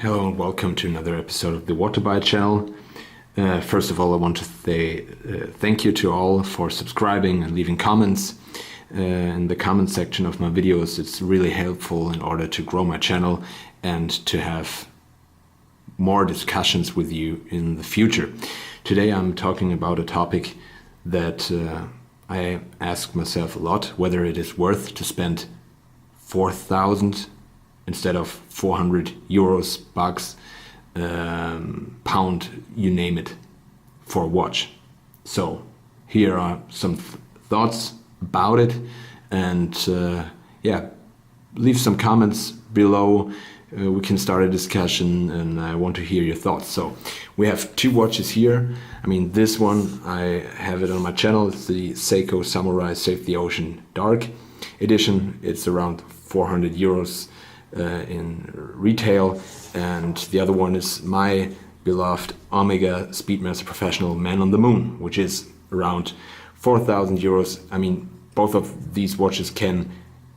Hello and welcome to another episode of the Water Buy channel. First of all, I want to say thank you to all for subscribing and leaving comments in the comment section of my videos. It's really helpful in order to grow my channel and to have more discussions with you in the future. Today I'm talking about a topic that I ask myself a lot, whether it is worth to spend 4,000 instead of 400 euros, bucks, pound, you name it, for a watch. So here are some thoughts about it, and leave some comments below. We can start a discussion, and I want to hear your thoughts. So we have two watches here. I mean, this one, I have it on my channel. It's the Seiko Samurai Save the Ocean Dark edition. It's around 400 euros in retail, and the other one is my beloved Omega Speedmaster Professional Man on the Moon, which is around 4,000 euros. I mean, both of these watches can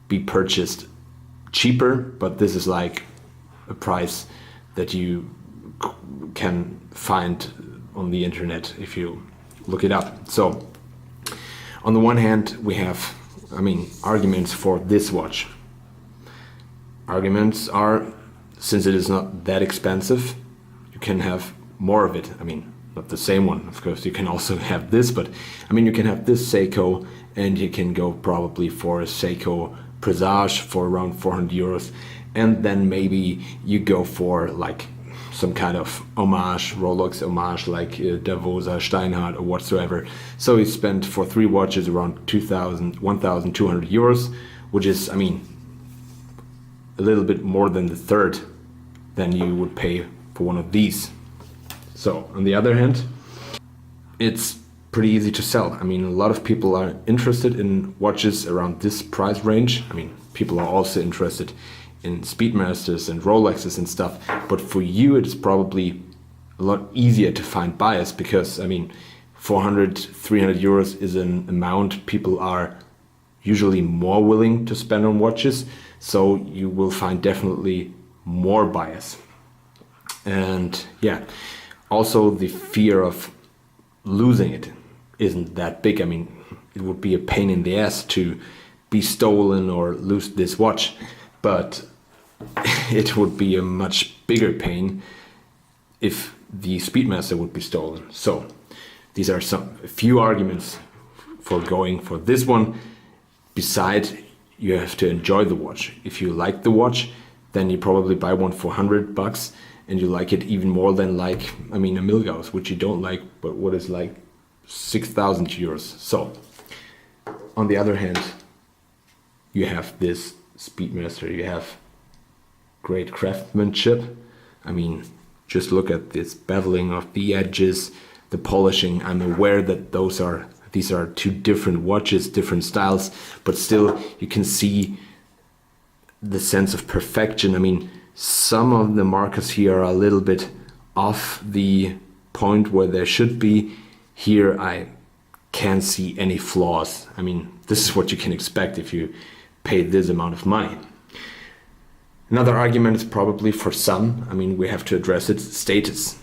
be purchased cheaper, but this is like a price that you can find on the internet if you look it up. So on the one hand, we have, arguments for this watch. Arguments are, since it is not that expensive, you can have more of it. I mean, not the same one, of course. You can also have this, but I mean, you can have this Seiko, and you can go probably for a Seiko Presage for around 400 euros, and then maybe you go for like some kind of homage, Rolex homage, like Davosa, Steinhardt, or whatsoever. So you spend for three watches around 1,200 euros, which is, I mean, a little bit more than the third than you would pay for one of these. So on the other hand, it's pretty easy to sell. I mean, a lot of people are interested in watches around this price range. I mean, people are also interested in Speedmasters and Rolexes and stuff, but for you it is probably a lot easier to find buyers, because I mean, 400, 300 euros is an amount people are usually more willing to spend on watches, so you will find definitely more buyers. And yeah, also the fear of losing it isn't that big. I mean, it would be a pain in the ass to be stolen or lose this watch, but it would be a much bigger pain if the Speedmaster would be stolen. So these are a few arguments for going for this one. Besides, you have to enjoy the watch. If you like the watch, then you probably buy one for 100 bucks, and you like it even more than like, a Milgauss, which you don't like, but what is like 6,000 euros. So on the other hand, you have this Speedmaster, you have great craftsmanship. I mean, just look at this beveling of the edges, the polishing. I'm aware that these are two different watches, different styles, but still you can see the sense of perfection. I mean, some of the markers here are a little bit off the point where they should be. Here I can't see any flaws. I mean, this is what you can expect if you pay this amount of money. Another argument is probably for some, I mean, we have to address it, status.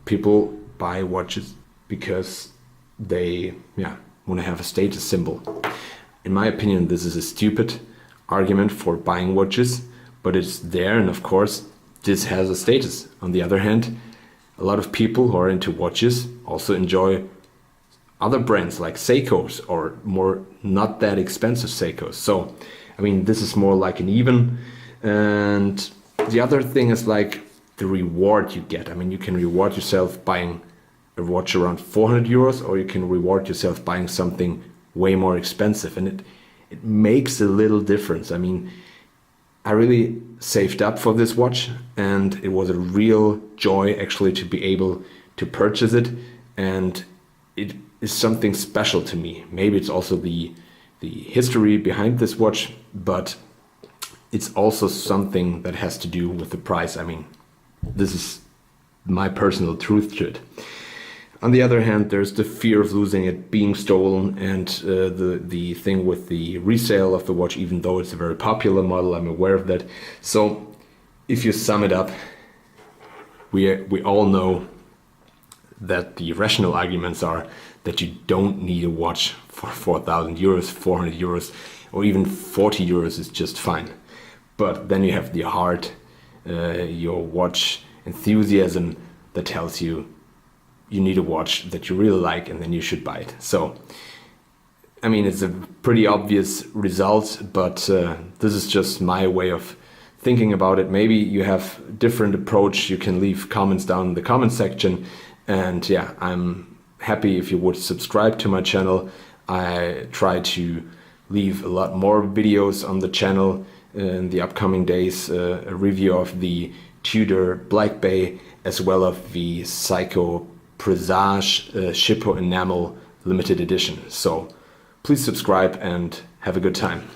People buy watches because they want to have a status symbol. In my opinion, this is a stupid argument for buying watches, but it's there, and of course this has a status. On the other hand, a lot of people who are into watches also enjoy other brands like Seikos, or more not that expensive Seikos. So I mean, this is more like an even. And the other thing is like the reward you get. I mean, you can reward yourself buying a watch around 400 euros, or you can reward yourself buying something way more expensive, and it makes a little difference. I mean, I really saved up for this watch, and it was a real joy actually to be able to purchase it, and it is something special to me. Maybe it's also the history behind this watch, but it's also something that has to do with the price. I mean, this is my personal truth to it. On the other hand, there's the fear of losing it, being stolen, and the thing with the resale of the watch, even though it's a very popular model, I'm aware of that. So if you sum it up, we all know that the rational arguments are that you don't need a watch for 4,000 euros, 400 euros, or even 40 euros is just fine. But then you have the heart, your watch enthusiasm that tells you you need a watch that you really like, and then you should buy it. So, I mean, it's a pretty obvious result, but this is just my way of thinking about it. Maybe you have a different approach. You can leave comments down in the comment section. And yeah, I'm happy if you would subscribe to my channel. I try to leave a lot more videos on the channel in the upcoming days, a review of the Tudor Black Bay as well as the Seiko Presage Shippo Enamel Limited Edition. So please subscribe and have a good time.